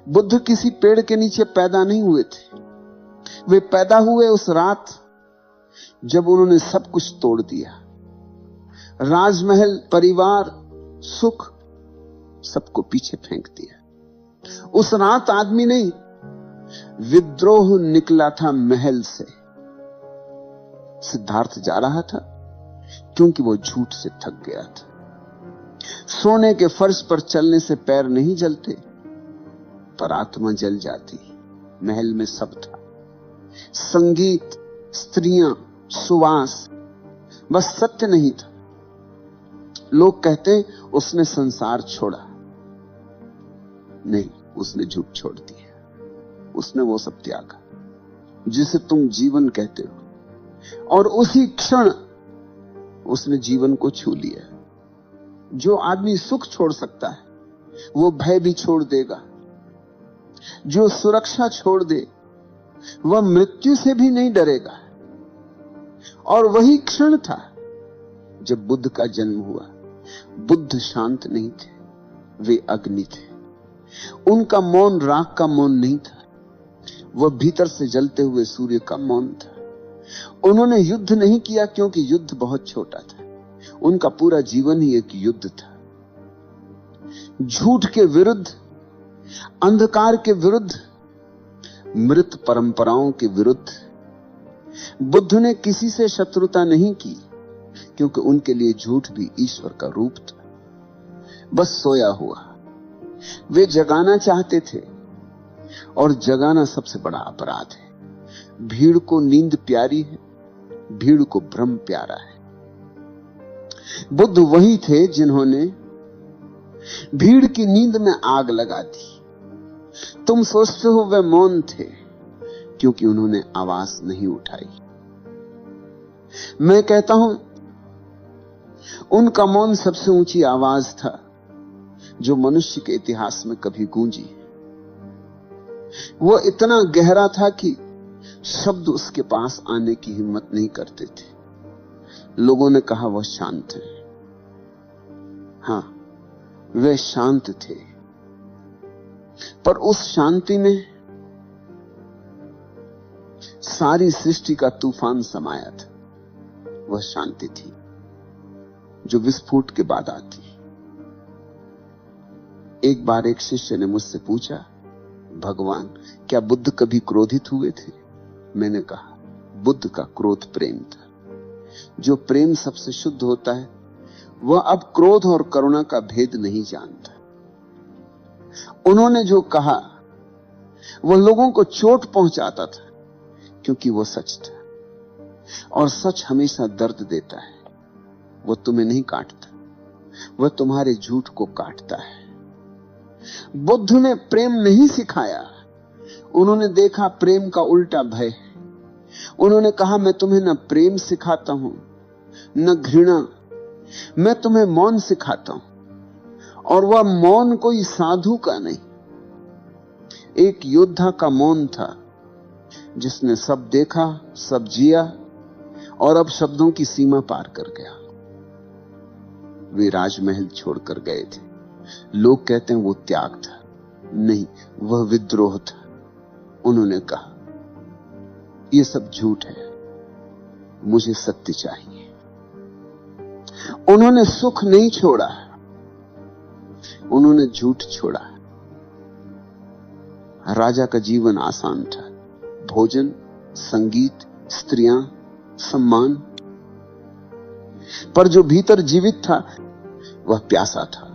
बुद्ध किसी पेड़ के नीचे पैदा नहीं हुए थे। वे पैदा हुए उस रात जब उन्होंने सब कुछ तोड़ दिया। राजमहल, परिवार, सुख, सबको पीछे फेंक दिया। उस रात आदमी नहीं, विद्रोह निकला था महल से। सिद्धार्थ जा रहा था क्योंकि वो झूठ से थक गया था। सोने के फर्श पर चलने से पैर नहीं जलते, पर आत्मा जल जाती। महल में सब था, संगीत, स्त्रियां, सुवास, बस सत्य नहीं था। लोग कहते उसने संसार छोड़ा, नहीं, उसने झूठ छोड़ दिया। उसने वो सब त्यागा जिसे तुम जीवन कहते हो, और उसी क्षण उसने जीवन को छू लिया। जो आदमी सुख छोड़ सकता है वो भय भी छोड़ देगा। जो सुरक्षा छोड़ दे वह मृत्यु से भी नहीं डरेगा। और वही क्षण था जब बुद्ध का जन्म हुआ। बुद्ध शांत नहीं थे, वे अग्नि थे। उनका मौन राख का मौन नहीं था, वह भीतर से जलते हुए सूर्य का मौन था। उन्होंने युद्ध नहीं किया क्योंकि युद्ध बहुत छोटा था। उनका पूरा जीवन ही एक युद्ध था। झूठ के विरुद्ध, अंधकार के विरुद्ध, मृत परंपराओं के विरुद्ध बुद्ध ने किसी से शत्रुता नहीं की, क्योंकि उनके लिए झूठ भी ईश्वर का रूप था, बस सोया हुआ। वे जगाना चाहते थे, और जगाना सबसे बड़ा अपराध है। भीड़ को नींद प्यारी है, भीड़ को भ्रम प्यारा है। बुद्ध वही थे जिन्होंने भीड़ की नींद में आग लगा दी। तुम सोचते हो वे मौन थे क्योंकि उन्होंने आवाज नहीं उठाई। मैं कहता हूं उनका मौन सबसे ऊंची आवाज था जो मनुष्य के इतिहास में कभी गूंजी। वो इतना गहरा था कि शब्द उसके पास आने की हिम्मत नहीं करते थे। लोगों ने कहा वह शांत है। हां, वे शांत थे, पर उस शांति में सारी सृष्टि का तूफान समाया था। वह शांति थी जो विस्फोट के बाद आती। एक बार एक शिष्य ने मुझसे पूछा, भगवान, क्या बुद्ध कभी क्रोधित हुए थे? मैंने कहा, बुद्ध का क्रोध प्रेम था। जो प्रेम सबसे शुद्ध होता है वह अब क्रोध और करुणा का भेद नहीं जानता। उन्होंने जो कहा वह लोगों को चोट पहुंचाता था क्योंकि वह सच था, और सच हमेशा दर्द देता है। वह तुम्हें नहीं काटता, वह तुम्हारे झूठ को काटता है। बुद्ध ने प्रेम नहीं सिखाया, उन्होंने देखा प्रेम का उल्टा भय। उन्होंने कहा, मैं तुम्हें न प्रेम सिखाता हूं न घृणा, मैं तुम्हें मौन सिखाता हूं। और वह मौन कोई साधु का नहीं, एक योद्धा का मौन था जिसने सब देखा, सब जिया, और अब शब्दों की सीमा पार कर गया। वे राजमहल छोड़कर गए थे। लोग कहते हैं वो त्याग था, नहीं, वह विद्रोह था। उन्होंने कहा, यह सब झूठ है, मुझे सत्य चाहिए। उन्होंने सुख नहीं छोड़ा, उन्होंने झूठ छोड़ा। राजा का जीवन आसान था, भोजन, संगीत, स्त्रियां, सम्मान। पर जो भीतर जीवित था वह प्यासा था।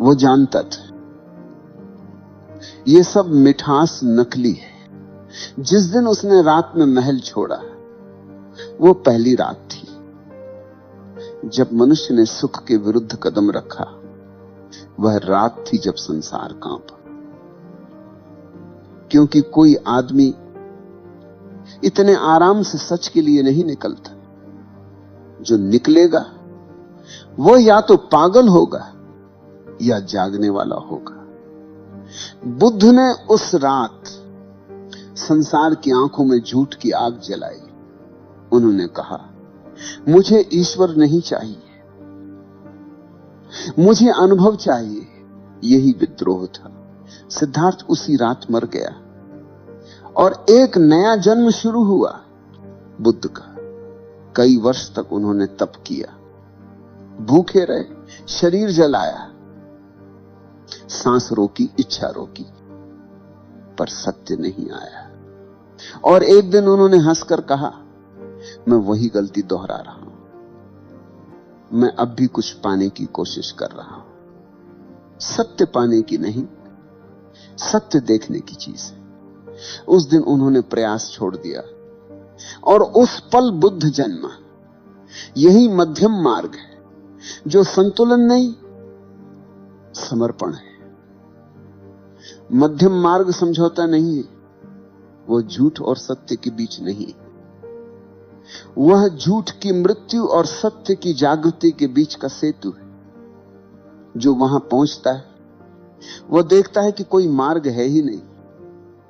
वो जानता था ये सब मिठास नकली है। जिस दिन उसने रात में महल छोड़ा वो पहली रात थी जब मनुष्य ने सुख के विरुद्ध कदम रखा। वह रात थी जब संसार कांपा, क्योंकि कोई आदमी इतने आराम से सच के लिए नहीं निकलता। जो निकलेगा वो या तो पागल होगा या जागने वाला होगा। बुद्ध ने उस रात संसार की आंखों में झूठ की आग जलाई। उन्होंने कहा, मुझे ईश्वर नहीं चाहिए, मुझे अनुभव चाहिए, यही विद्रोह था। सिद्धार्थ उसी रात मर गया और एक नया जन्म शुरू हुआ बुद्ध का। कई वर्ष तक उन्होंने तप किया, भूखे रहे, शरीर जलाया, सांस रोकी, इच्छा रोकी, पर सत्य नहीं आया। और एक दिन उन्होंने हंसकर कहा, मैं वही गलती दोहरा रहा हूं, मैं अब भी कुछ पाने की कोशिश कर रहा हूं। सत्य पाने की नहीं, सत्य देखने की चीज है। उस दिन उन्होंने प्रयास छोड़ दिया और उस पल बुद्ध जन्मा। यही मध्यम मार्ग है, जो संतुलन नहीं, समर्पण है। मध्यम मार्ग समझौता नहीं है, वो झूठ और सत्य के बीच नहीं, वह झूठ की मृत्यु और सत्य की जागृति के बीच का सेतु है। जो वहां पहुंचता है वह देखता है कि कोई मार्ग है ही नहीं,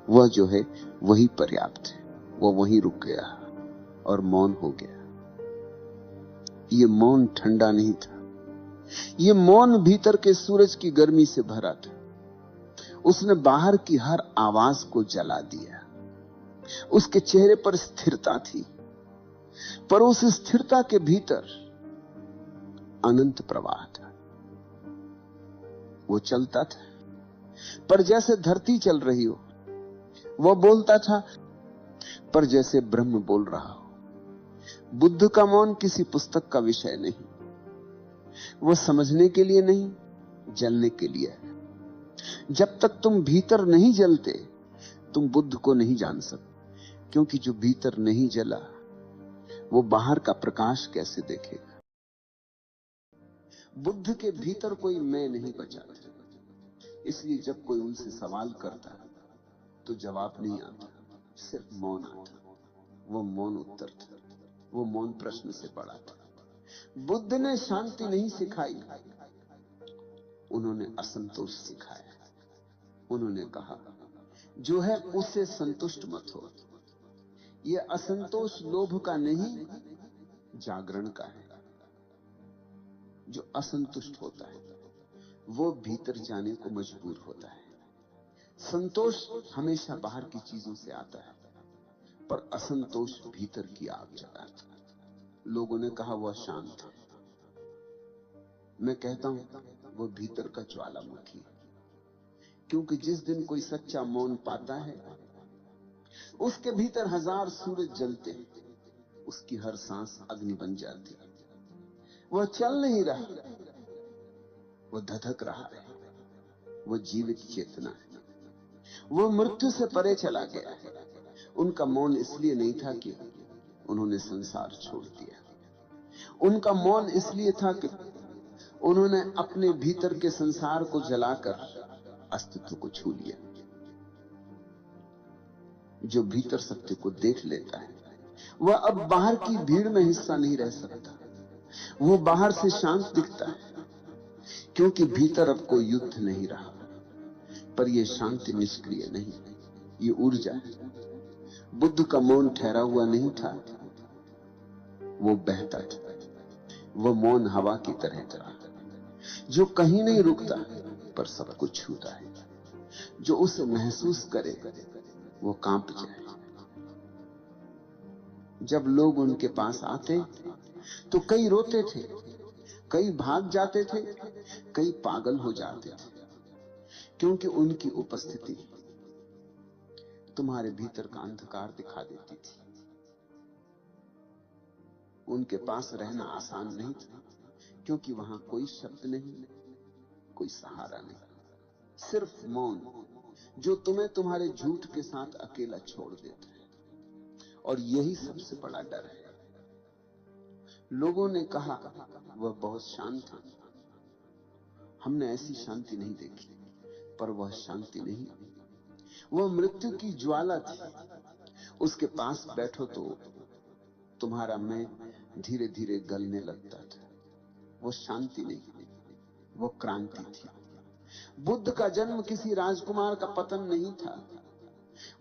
वह जो है वही पर्याप्त है। वह वहीं रुक गया और मौन हो गया। यह मौन ठंडा नहीं था, यह मौन भीतर के सूरज की गर्मी से भरा था। उसने बाहर की हर आवाज को जला दिया। उसके चेहरे पर स्थिरता थी, पर उस स्थिरता के भीतर अनंत प्रवाह था। वो चलता था, पर जैसे धरती चल रही हो। वह बोलता था, पर जैसे ब्रह्म बोल रहा हो। बुद्ध का मौन किसी पुस्तक का विषय नहीं, वह समझने के लिए नहीं, जलने के लिए है। जब तक तुम भीतर नहीं जलते, तुम बुद्ध को नहीं जान सकते, क्योंकि जो भीतर नहीं जला वो बाहर का प्रकाश कैसे देखेगा। बुद्ध के भीतर कोई मैं नहीं बचा था, इसलिए जब कोई उनसे सवाल करता तो जवाब नहीं आता, सिर्फ मौन आता। वो मौन उत्तर था, वो मौन प्रश्न से बड़ा था। बुद्ध ने शांति नहीं सिखाई, उन्होंने असंतोष सिखाया। उन्होंने कहा, जो है उससे संतुष्ट मत हो। यह असंतोष लोभ का नहीं, जागरण का है। जो असंतुष्ट होता है वो भीतर जाने को मजबूर होता है। संतोष हमेशा बाहर की चीजों से आता है, पर असंतोष भीतर की आग जलाता है। लोगों ने कहा वह शांत है, मैं कहता हूं वह भीतर का ज्वालामुखी है। क्योंकि जिस दिन कोई सच्चा मौन पाता है, उसके भीतर हजार सूरज जलते हैं, उसकी हर सांस अग्नि बन जाती है। वह चल नहीं रहा, वह धधक रहा है, वह जीवित चेतना है, वह मृत्यु से परे चला गया है। उनका मौन इसलिए नहीं था कि उन्होंने संसार छोड़ दिया, उनका मौन इसलिए था कि उन्होंने अपने भीतर के संसार को जलाकर अस्तित्व को छू लिया। जो भीतर सत्य को देख लेता है वह अब बाहर की भीड़ में हिस्सा नहीं रह सकता। वो बाहर से शांत दिखता है, क्योंकि भीतर अब कोई युद्ध नहीं रहा। पर यह शांति निष्क्रिय नहीं, ये ऊर्जा है। बुद्ध का मौन ठहरा हुआ नहीं था, वो बहता था। वह मौन हवा की तरह था, जो कहीं नहीं रुकता पर सब कुछ छूता है। जो उसे महसूस करे वो कांप जाए। जब लोग उनके पास आते तो कई रोते थे, कई भाग जाते थे, कई पागल हो जाते थे, क्योंकि उनकी उपस्थिति तुम्हारे भीतर का अंधकार दिखा देती थी। उनके पास रहना आसान नहीं था, क्योंकि वहां कोई शब्द नहीं, कोई सहारा नहीं, सिर्फ मौन, जो तुम्हें तुम्हारे झूठ के साथ अकेला छोड़ देता है। और यही सबसे बड़ा डर है। लोगों ने कहा वह बहुत शांत था, हमने ऐसी शांति नहीं देखी, पर वह शांति नहीं, वह मृत्यु की ज्वाला थी। उसके पास बैठो तो तुम्हारा मैं धीरे धीरे गलने लगता था। वो शांति नहीं, वो क्रांति थी। बुद्ध का जन्म किसी राजकुमार का पतन नहीं था,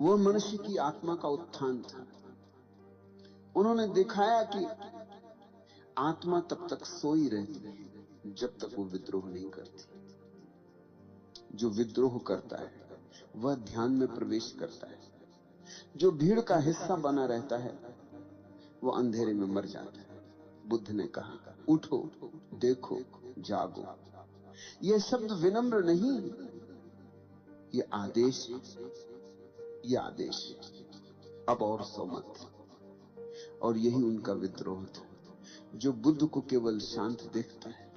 वो मनुष्य की आत्मा का उत्थान था। उन्होंने दिखाया कि आत्मा तब तक सोई रहती है जब तक वो विद्रोह नहीं करती। जो विद्रोह करता है वह ध्यान में प्रवेश करता है। जो भीड़ का हिस्सा बना रहता है वो अंधेरे में मर जाता है। बुद्ध ने कहा, उठो, देखो, जागो। यह शब्द विनम्र नहीं, ये आदेश, ये आदेश, अब और सो मत। और यही उनका विद्रोह था। जो बुद्ध को केवल शांत देखता है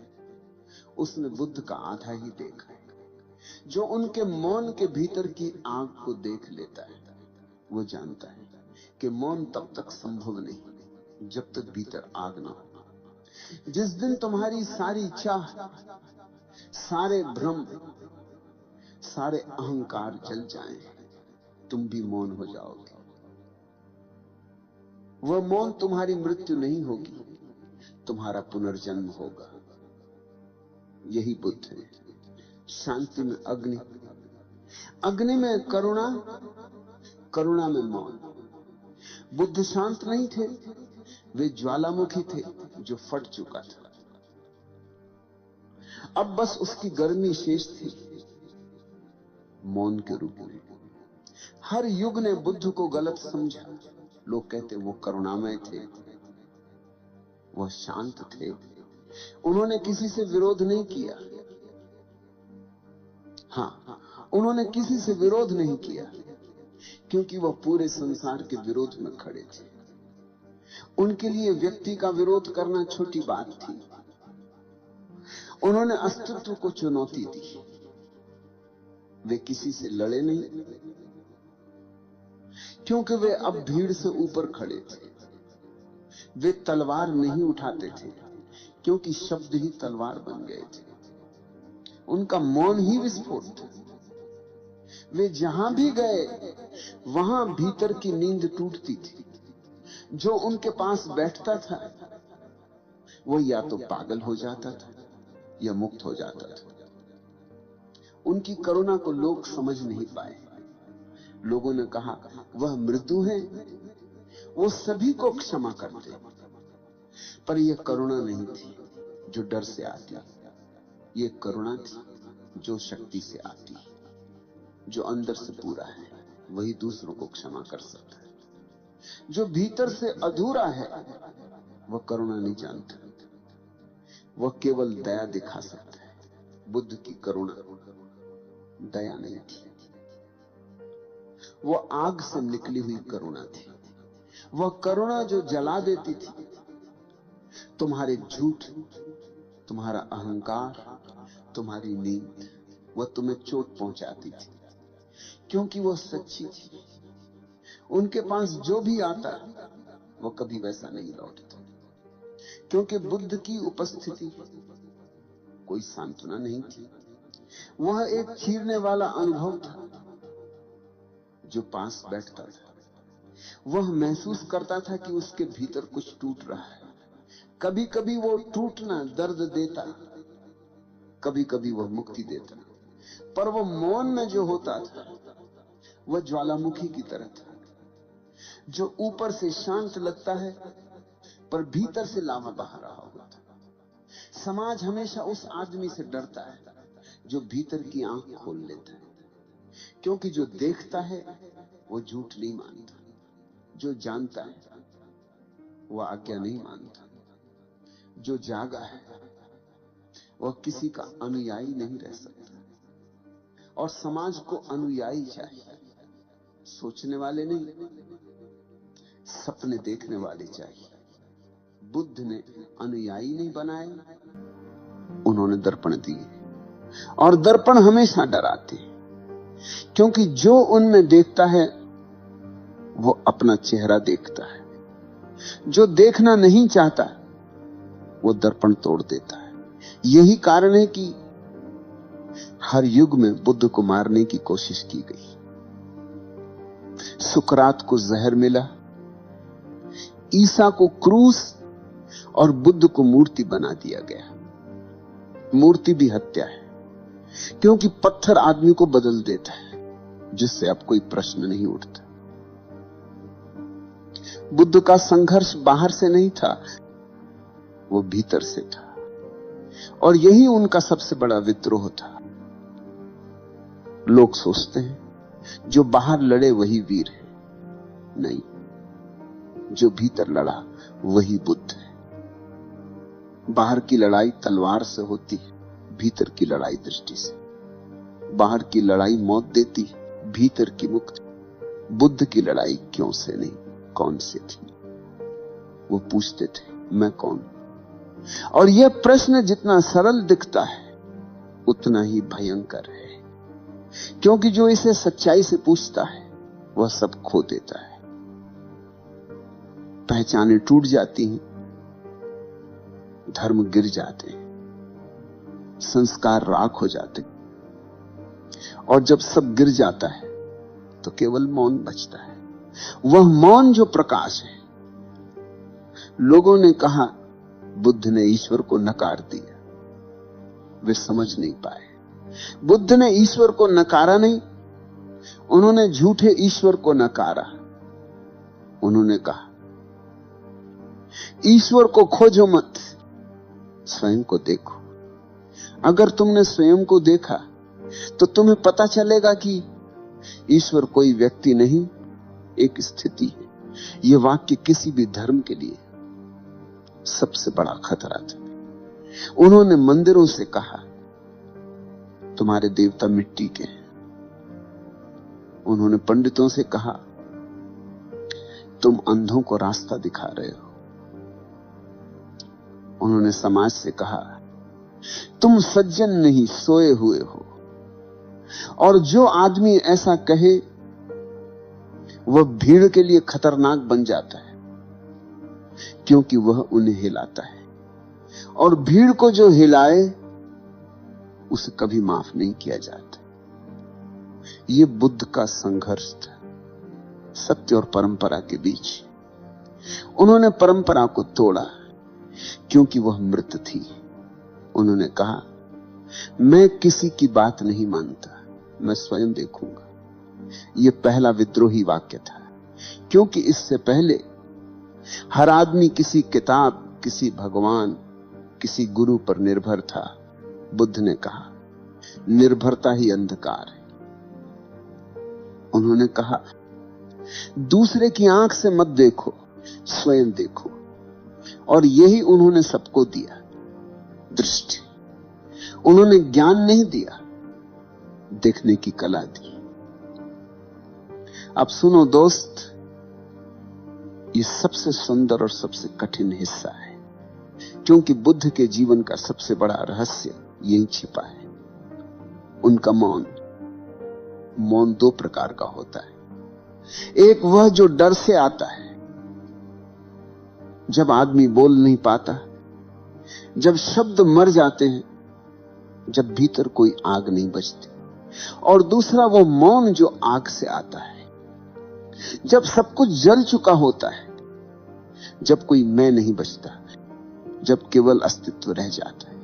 उसने बुद्ध का आधा ही देखा है। जो उनके मौन के भीतर की आग को देख लेता है वो जानता है कि मौन तब तक संभव नहीं जब तक भीतर आग ना हो। जिस दिन तुम्हारी सारी चाह, सारे भ्रम, सारे अहंकार जल जाएं, तुम भी मौन हो जाओगे। वह मौन तुम्हारी मृत्यु नहीं होगी, तुम्हारा पुनर्जन्म होगा। यही बुद्ध है। शांति में अग्नि, अग्नि में करुणा, करुणा में मौन। बुद्ध शांत नहीं थे, वे ज्वालामुखी थे जो फट चुका था। अब बस उसकी गर्मी शेष थी मौन के रूप में। हर युग ने बुद्ध को गलत समझा। लोग कहते वो करुणामय थे, वह शांत थे, उन्होंने किसी से विरोध नहीं किया। हां, उन्होंने किसी से विरोध नहीं किया क्योंकि वह पूरे संसार के विरोध में खड़े थे। उनके लिए व्यक्ति का विरोध करना छोटी बात थी। उन्होंने अस्तित्व को चुनौती दी। वे किसी से लड़े नहीं क्योंकि वे अब भीड़ से ऊपर खड़े थे। वे तलवार नहीं उठाते थे क्योंकि शब्द ही तलवार बन गए थे। उनका मौन ही विस्फोट था। वे जहां भी गए वहां भीतर की नींद टूटती थी। जो उनके पास बैठता था वो या तो पागल हो जाता था या मुक्त हो जाता था। उनकी करुणा को लोग समझ नहीं पाए। लोगों ने कहा वह मृदु है, वो सभी को क्षमा करते। पर यह करुणा नहीं थी जो डर से आती, ये करुणा थी जो शक्ति से आती। जो अंदर से पूरा है वही दूसरों को क्षमा कर सकता है। जो भीतर से अधूरा है वह करुणा नहीं जानता, वह केवल दया दिखा सकता है। बुद्ध की करुणा दया नहीं थी, वह आग से निकली हुई करुणा थी। वह करुणा जो जला देती थी। तुम्हारे झूठ, तुम्हारा अहंकार, तुम्हारी नींद, वह तुम्हें चोट पहुंचाती थी क्योंकि वह सच्ची थी। उनके पास जो भी आता वो कभी वैसा नहीं लौटता क्योंकि बुद्ध की उपस्थिति कोई सांत्वना नहीं थी। वह एक चीरने वाला अनुभव था। जो पास बैठता था वह महसूस करता था कि उसके भीतर कुछ टूट रहा है। कभी कभी वो टूटना दर्द देता, कभी कभी वह मुक्ति देता। पर वो मौन में जो होता था वह ज्वालामुखी की तरह था जो ऊपर से शांत लगता है पर भीतर से लावा बहा रहा होता। समाज हमेशा उस आदमी से डरता है जो भीतर की आंख खोल लेता है, क्योंकि जो देखता है वो झूठ नहीं मानता, जो जानता है वह आज्ञा नहीं मानता, जो जागा है वह किसी का अनुयायी नहीं रह सकता। और समाज को अनुयायी चाहिए, सोचने वाले नहीं, सपने देखने वाले चाहिए। बुद्ध ने अनुयायी नहीं बनाए, उन्होंने दर्पण दिए। और दर्पण हमेशा डराते क्योंकि जो उनमें देखता है वो अपना चेहरा देखता है। जो देखना नहीं चाहता वो दर्पण तोड़ देता है। यही कारण है कि हर युग में बुद्ध को मारने की कोशिश की गई। सुकरात को जहर मिला, ईसा को क्रूस और बुद्ध को मूर्ति बना दिया गया। मूर्ति भी हत्या है क्योंकि पत्थर आदमी को बदल देता है, जिससे अब कोई प्रश्न नहीं उठता। बुद्ध का संघर्ष बाहर से नहीं था, वो भीतर से था। और यही उनका सबसे बड़ा विद्रोह था। लोग सोचते हैं जो बाहर लड़े वही वीर है। नहीं, जो भीतर लड़ा वही बुद्ध है। बाहर की लड़ाई तलवार से होती है, भीतर की लड़ाई दृष्टि से। बाहर की लड़ाई मौत देती है, भीतर की मुक्ति। बुद्ध की लड़ाई क्यों से नहीं, कौन से थी। वो पूछते थे मैं कौन। और यह प्रश्न जितना सरल दिखता है उतना ही भयंकर है, क्योंकि जो इसे सच्चाई से पूछता है वह सब खो देता है। पहचानें टूट जाती हैं, धर्म गिर जाते हैं, संस्कार राख हो जाते हैं, और जब सब गिर जाता है तो केवल मौन बचता है। वह मौन जो प्रकाश है। लोगों ने कहा बुद्ध ने ईश्वर को नकार दिया, वे समझ नहीं पाए। बुद्ध ने ईश्वर को नकारा नहीं, उन्होंने झूठे ईश्वर को नकारा। उन्होंने कहा ईश्वर को खोजो मत, स्वयं को देखो। अगर तुमने स्वयं को देखा तो तुम्हें पता चलेगा कि ईश्वर कोई व्यक्ति नहीं, एक स्थिति है। यह वाक्य किसी भी धर्म के लिए सबसे बड़ा खतरा था। उन्होंने मंदिरों से कहा तुम्हारे देवता मिट्टी के हैं। उन्होंने पंडितों से कहा तुम अंधों को रास्ता दिखा रहे हो। उन्होंने समाज से कहा तुम सज्जन नहीं सोए हुए हो। और जो आदमी ऐसा कहे वह भीड़ के लिए खतरनाक बन जाता है, क्योंकि वह उन्हें हिलाता है, और भीड़ को जो हिलाए उसे कभी माफ नहीं किया जाता। यह बुद्ध का संघर्ष था सत्य और परंपरा के बीच। उन्होंने परंपरा को तोड़ा क्योंकि वह मृत थी। उन्होंने कहा मैं किसी की बात नहीं मानता, मैं स्वयं देखूंगा। यह पहला विद्रोही वाक्य था, क्योंकि इससे पहले हर आदमी किसी किताब, किसी भगवान, किसी गुरु पर निर्भर था। बुद्ध ने कहा निर्भरता ही अंधकार है। उन्होंने कहा दूसरे की आंख से मत देखो, स्वयं देखो। और यही उन्होंने सबको दिया, दृष्टि। उन्होंने ज्ञान नहीं दिया, देखने की कला दी। अब सुनो दोस्त, ये सबसे सुंदर और सबसे कठिन हिस्सा है, क्योंकि बुद्ध के जीवन का सबसे बड़ा रहस्य यही छिपा है। उनका मौन। मौन दो प्रकार का होता है। एक वह जो डर से आता है, जब आदमी बोल नहीं पाता, जब शब्द मर जाते हैं, जब भीतर कोई आग नहीं बचती। और दूसरा वो मौन जो आग से आता है, जब सब कुछ जल चुका होता है, जब कोई मैं नहीं बचता, जब केवल अस्तित्व रह जाता है।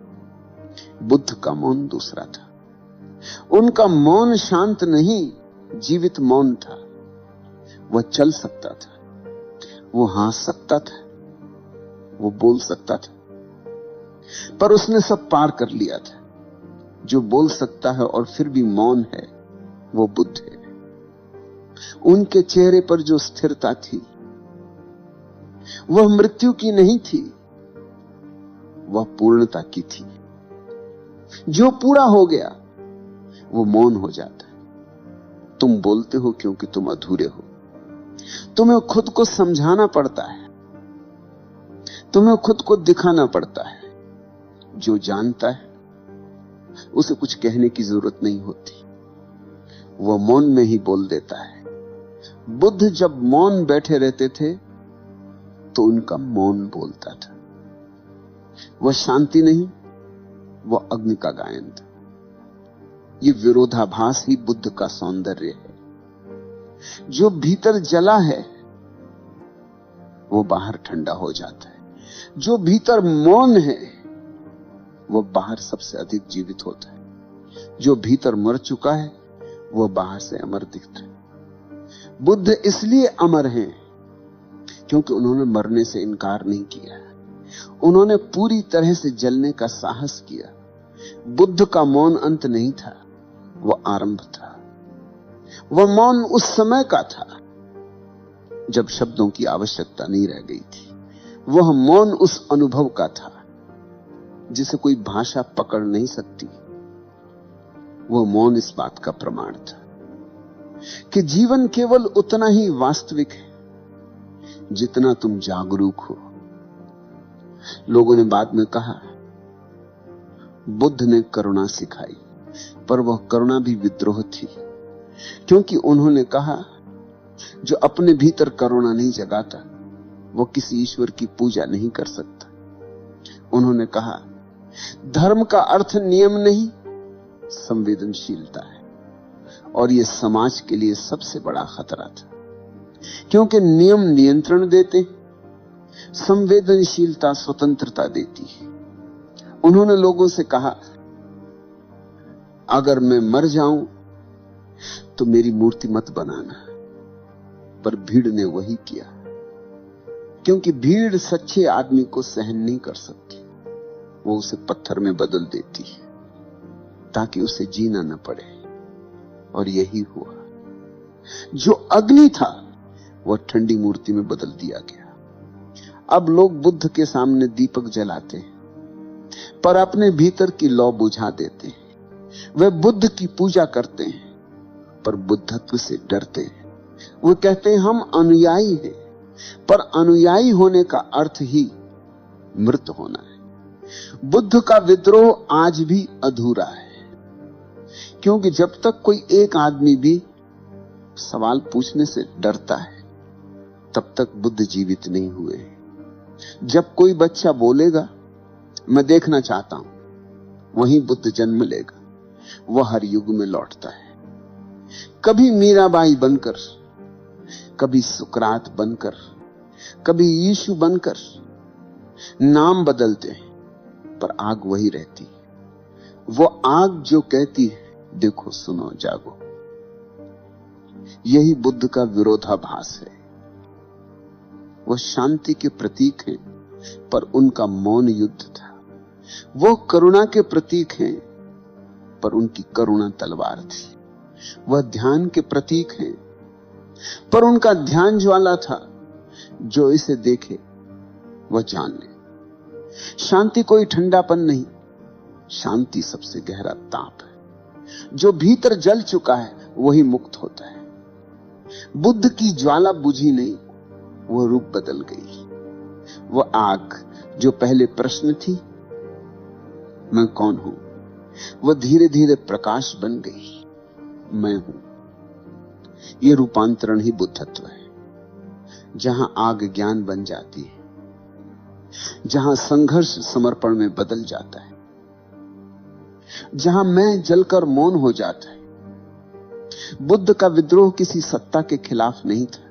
बुद्ध का मौन दूसरा था। उनका मौन शांत नहीं, जीवित मौन था। वह चल सकता था, वो हंस सकता था, वो बोल सकता था, पर उसने सब पार कर लिया था। जो बोल सकता है और फिर भी मौन है, वो बुद्ध है। उनके चेहरे पर जो स्थिरता थी वह मृत्यु की नहीं थी, वह पूर्णता की थी। जो पूरा हो गया वो मौन हो जाता है। तुम बोलते हो क्योंकि तुम अधूरे हो। तुम्हें खुद को समझाना पड़ता है, तुम्हें खुद को दिखाना पड़ता है। जो जानता है उसे कुछ कहने की जरूरत नहीं होती, वह मौन में ही बोल देता है। बुद्ध जब मौन बैठे रहते थे तो उनका मौन बोलता था। वह शांति नहीं, वह अग्नि का गायन था। यह विरोधाभास ही बुद्ध का सौंदर्य है। जो भीतर जला है वो बाहर ठंडा हो जाता है। जो भीतर मौन है वो बाहर सबसे अधिक जीवित होता है। जो भीतर मर चुका है वो बाहर से अमर दिखता है। बुद्ध इसलिए अमर हैं क्योंकि उन्होंने मरने से इनकार नहीं किया। उन्होंने पूरी तरह से जलने का साहस किया। बुद्ध का मौन अंत नहीं था, वह आरंभ था। वह मौन उस समय का था जब शब्दों की आवश्यकता नहीं रह गई थी। वह मौन उस अनुभव का था जिसे कोई भाषा पकड़ नहीं सकती। वह मौन इस बात का प्रमाण था कि जीवन केवल उतना ही वास्तविक है जितना तुम जागरूक हो। लोगों ने बाद में कहा, बुद्ध ने करुणा सिखाई, पर वह करुणा भी विद्रोह थी, क्योंकि उन्होंने कहा जो अपने भीतर करुणा नहीं जगाता वो किसी ईश्वर की पूजा नहीं कर सकता। उन्होंने कहा, धर्म का अर्थ नियम नहीं संवेदनशीलता है, और यह समाज के लिए सबसे बड़ा खतरा था, क्योंकि नियम नियंत्रण देते, संवेदनशीलता स्वतंत्रता देती है। उन्होंने लोगों से कहा, अगर मैं मर जाऊं तो मेरी मूर्ति मत बनाना। पर भीड़ ने वही किया, क्योंकि भीड़ सच्चे आदमी को सहन नहीं कर सकती। वो उसे पत्थर में बदल देती है ताकि उसे जीना न पड़े, और यही हुआ। जो अग्नि था वह ठंडी मूर्ति में बदल दिया गया। अब लोग बुद्ध के सामने दीपक जलाते हैं, पर अपने भीतर की लौ बुझा देते हैं। वे बुद्ध की पूजा करते हैं, पर बुद्धत्व से डरते हैं। वो कहते हैं हम अनुयायी हैं, पर अनुयायी होने का अर्थ ही मृत होना है। बुद्ध का विद्रोह आज भी अधूरा है, क्योंकि जब तक कोई एक आदमी भी सवाल पूछने से डरता है तब तक बुद्ध जीवित नहीं हुए। जब कोई बच्चा बोलेगा मैं देखना चाहता हूं, वहीं बुद्ध जन्म लेगा। वह हर युग में लौटता है, कभी मीराबाई बनकर, कभी सुकरात बनकर, कभी यीशु बनकर। नाम बदलते हैं पर आग वही रहती है। वो आग जो कहती है देखो सुनो जागो। यही बुद्ध का विरोधाभास है। वो शांति के प्रतीक हैं, पर उनका मौन युद्ध था। वो करुणा के प्रतीक हैं, पर उनकी करुणा तलवार थी। वह ध्यान के प्रतीक हैं, पर उनका ध्यान ज्वाला था। जो इसे देखे वह जान ले। शांति कोई ठंडापन नहीं, शांति सबसे गहरा ताप है। जो भीतर जल चुका है वही मुक्त होता है। बुद्ध की ज्वाला बुझी नहीं, वो रूप बदल गई। वो आग जो पहले प्रश्न थी मैं कौन हूं, वह धीरे धीरे प्रकाश बन गई, मैं हूं। यह रूपांतरण ही बुद्धत्व है, जहां आग ज्ञान बन जाती है, जहां संघर्ष समर्पण में बदल जाता है, जहां मैं जलकर मौन हो जाता है। बुद्ध का विद्रोह किसी सत्ता के खिलाफ नहीं था,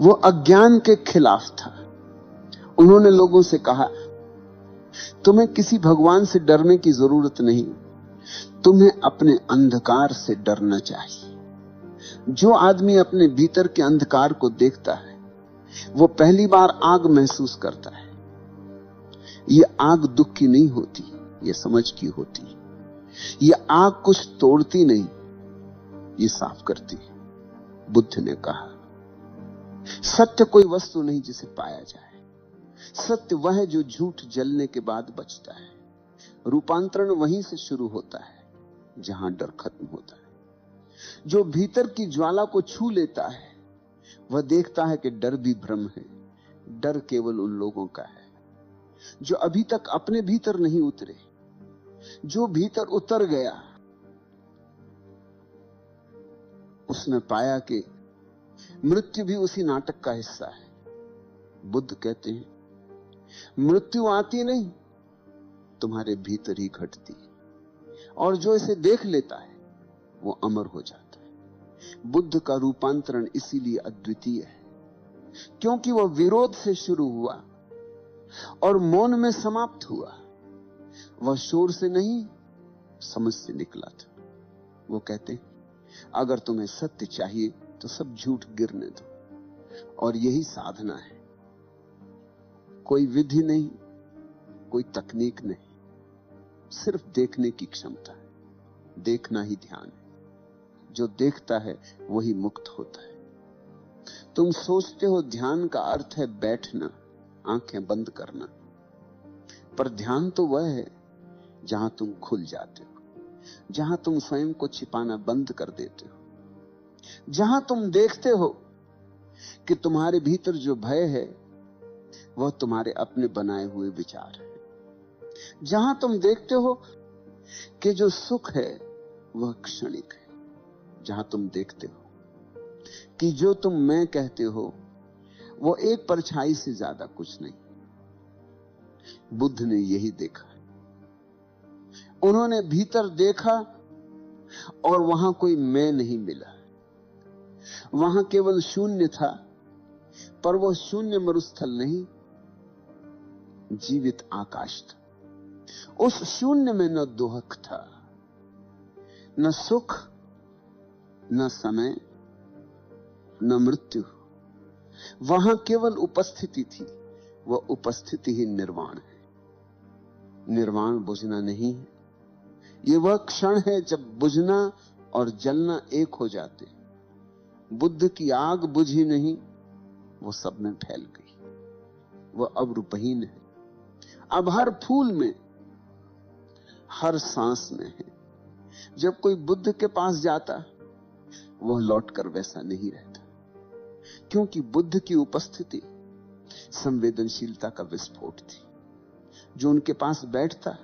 वो अज्ञान के खिलाफ था। उन्होंने लोगों से कहा, तुम्हें किसी भगवान से डरने की जरूरत नहीं, तुम्हें अपने अंधकार से डरना चाहिए। जो आदमी अपने भीतर के अंधकार को देखता है वो पहली बार आग महसूस करता है। यह आग दुख की नहीं होती, यह समझ की होती है। यह आग कुछ तोड़ती नहीं, यह साफ करती है। बुद्ध ने कहा, सत्य कोई वस्तु नहीं जिसे पाया जाए, सत्य वह है जो झूठ जलने के बाद बचता है। रूपांतरण वहीं से शुरू होता है जहां डर खत्म होता है। जो भीतर की ज्वाला को छू लेता है वह देखता है कि डर भी भ्रम है। डर केवल उन लोगों का है जो अभी तक अपने भीतर नहीं उतरे। जो भीतर उतर गया उसने पाया कि मृत्यु भी उसी नाटक का हिस्सा है। बुद्ध कहते हैं, मृत्यु आती नहीं, तुम्हारे भीतर ही घटती है, और जो इसे देख लेता है वो अमर हो जाता है। बुद्ध का रूपांतरण इसीलिए अद्वितीय है, क्योंकि वह विरोध से शुरू हुआ और मौन में समाप्त हुआ। वह शोर से नहीं, समझ से निकला था। वो कहते हैं, अगर तुम्हें सत्य चाहिए तो सब झूठ गिरने दो, और यही साधना है। कोई विधि नहीं, कोई तकनीक नहीं, सिर्फ देखने की क्षमता है। देखना ही ध्यान है। जो देखता है वही मुक्त होता है। तुम सोचते हो ध्यान का अर्थ है बैठना, आंखें बंद करना, पर ध्यान तो वह है जहां तुम खुल जाते हो, जहां तुम स्वयं को छिपाना बंद कर देते हो, जहां तुम देखते हो कि तुम्हारे भीतर जो भय है वह तुम्हारे अपने बनाए हुए विचार है, जहां तुम देखते हो कि जो सुख है वह क्षणिक है, जहां तुम देखते हो कि जो तुम मैं कहते हो वो एक परछाई से ज्यादा कुछ नहीं। बुद्ध ने यही देखा। उन्होंने भीतर देखा और वहां कोई मैं नहीं मिला, वहां केवल शून्य था, पर वह शून्य मरुस्थल नहीं, जीवित आकाश था। उस शून्य में न दुहक था, न सुख, न समय, न मृत्यु। वहां केवल उपस्थिति थी। वह उपस्थिति ही निर्वाण है। निर्वाण बुझना नहीं है। यह वह क्षण है जब बुझना और जलना एक हो जाते। बुद्ध की आग बुझी नहीं, वो सब में फैल गई। वह अब रूपहीन है, अब हर फूल में, हर सांस में है। जब कोई बुद्ध के पास जाता वह लौटकर वैसा नहीं रहता, क्योंकि बुद्ध की उपस्थिति संवेदनशीलता का विस्फोट थी। जो उनके पास बैठता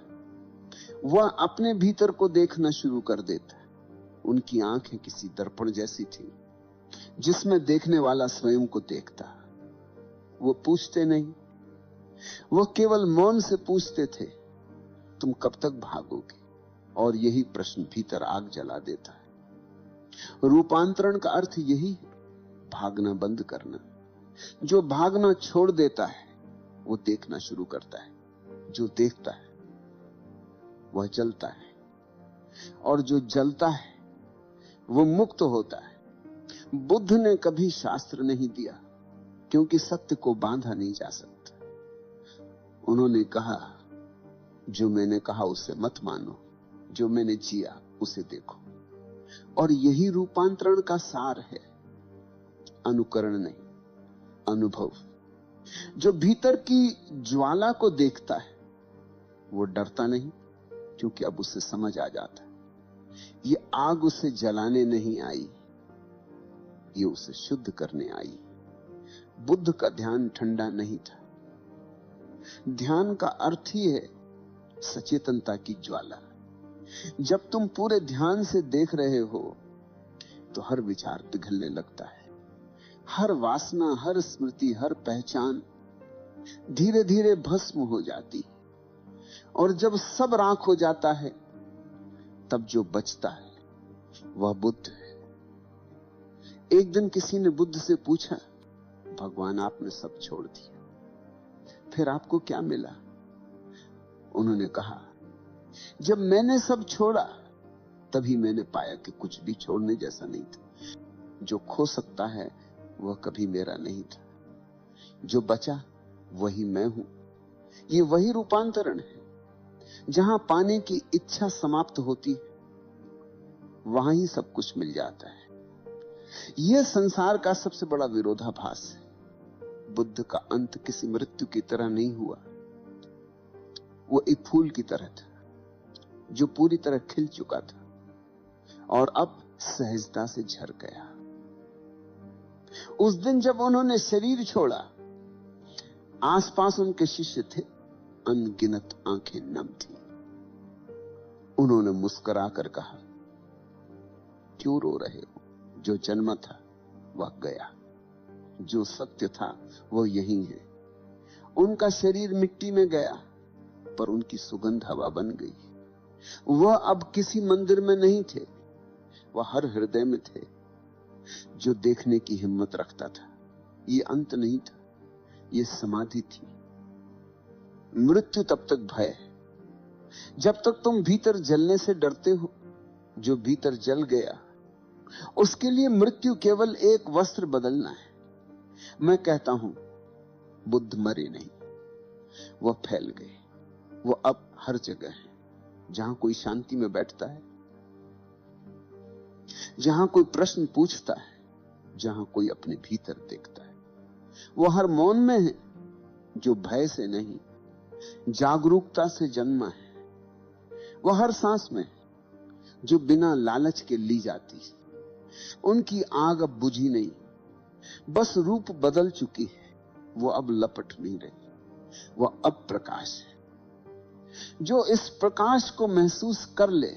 वह अपने भीतर को देखना शुरू कर देता। उनकी आंखें किसी दर्पण जैसी थी जिसमें देखने वाला स्वयं को देखता। वो पूछते नहीं, वो केवल मौन से पूछते थे, तुम कब तक भागोगे? और यही प्रश्न भीतर आग जला देता है। रूपांतरण का अर्थ यही है, भागना बंद करना। जो भागना छोड़ देता है वो देखना शुरू करता है। जो देखता है वह जलता है, और जो जलता है वो मुक्त होता है। बुद्ध ने कभी शास्त्र नहीं दिया, क्योंकि सत्य को बांधा नहीं जा सकता। उन्होंने कहा, जो मैंने कहा उसे मत मानो, जो मैंने जिया उसे देखो। और यही रूपांतरण का सार है, अनुकरण नहीं, अनुभव। जो भीतर की ज्वाला को देखता है वो डरता नहीं, क्योंकि अब उसे समझ आ जाता है ये आग उसे जलाने नहीं आई, ये उसे शुद्ध करने आई। बुद्ध का ध्यान ठंडा नहीं था। ध्यान का अर्थ ही है सचेतनता की ज्वाला। जब तुम पूरे ध्यान से देख रहे हो तो हर विचार पिघलने लगता है। हर वासना, हर स्मृति, हर पहचान धीरे धीरे भस्म हो जाती है। और जब सब राख हो जाता है तब जो बचता है वह बुद्ध है। एक दिन किसी ने बुद्ध से पूछा, भगवान आपने सब छोड़ दिया, फिर आपको क्या मिला? उन्होंने कहा, जब मैंने सब छोड़ा तभी मैंने पाया कि कुछ भी छोड़ने जैसा नहीं था। जो खो सकता है वह कभी मेरा नहीं था, जो बचा वही मैं हूं। ये वही रूपांतरण है। जहां पाने की इच्छा समाप्त होती है वहां ही सब कुछ मिल जाता है। यह संसार का सबसे बड़ा विरोधाभास है। बुद्ध का अंत किसी मृत्यु की तरह नहीं हुआ। वो एक फूल की तरह था जो पूरी तरह खिल चुका था और अब सहजता से झर गया। उस दिन जब उन्होंने शरीर छोड़ा, आसपास उनके शिष्य थे, अनगिनत आंखें नम थी। उन्होंने मुस्कुराकर कहा, क्यों रो रहे हो? जो जन्मा था वह गया, जो सत्य था वो यही है। उनका शरीर मिट्टी में गया, पर उनकी सुगंध हवा बन गई। वह अब किसी मंदिर में नहीं थे, वह हर हृदय में थे जो देखने की हिम्मत रखता था। ये अंत नहीं था, ये समाधि थी। मृत्यु तब तक भय है जब तक तुम भीतर जलने से डरते हो। जो भीतर जल गया उसके लिए मृत्यु केवल एक वस्त्र बदलना है। मैं कहता हूं, बुद्ध मरे नहीं, वह फैल गए। वो अब हर जगह है। जहां कोई शांति में बैठता है जहां कोई प्रश्न पूछता है, जहां कोई अपने भीतर देखता है। वो हर मौन में है जो भय से नहीं, जागरूकता से जन्मा है। वो हर सांस में जो बिना लालच के ली जाती है। उनकी आग अब बुझी नहीं, बस रूप बदल चुकी है। वो अब लपट नहीं रही, वो अब प्रकाश है। जो इस प्रकाश को महसूस कर ले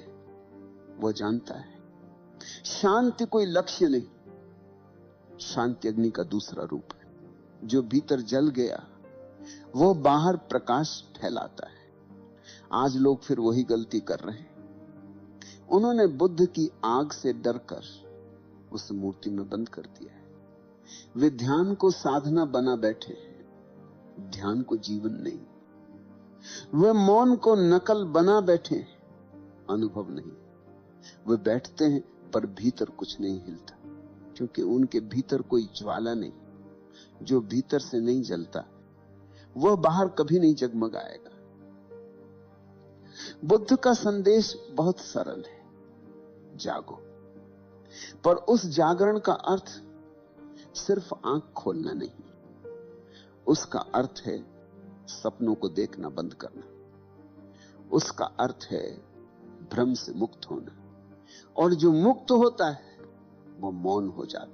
वो जानता है शांति कोई लक्ष्य नहीं, शांति अग्नि का दूसरा रूप है। जो भीतर जल गया वो बाहर प्रकाश फैलाता है। आज लोग फिर वही गलती कर रहे हैं। उन्होंने बुद्ध की आग से डरकर उस मूर्ति में बंद कर दिया है। वे ध्यान को साधना बना बैठे हैं, ध्यान को जीवन नहीं। वे मौन को नकल बना बैठे हैं, अनुभव नहीं। वे बैठते हैं पर भीतर कुछ नहीं हिलता, क्योंकि उनके भीतर कोई ज्वाला नहीं। जो भीतर से नहीं जलता वह बाहर कभी नहीं जगमगाएगा। बुद्ध का संदेश बहुत सरल है, जागो। पर उस जागरण का अर्थ सिर्फ आंख खोलना नहीं, उसका अर्थ है सपनों को देखना बंद करना। उसका अर्थ है भ्रम से मुक्त होना। और जो मुक्त होता है वो मौन हो जाता है।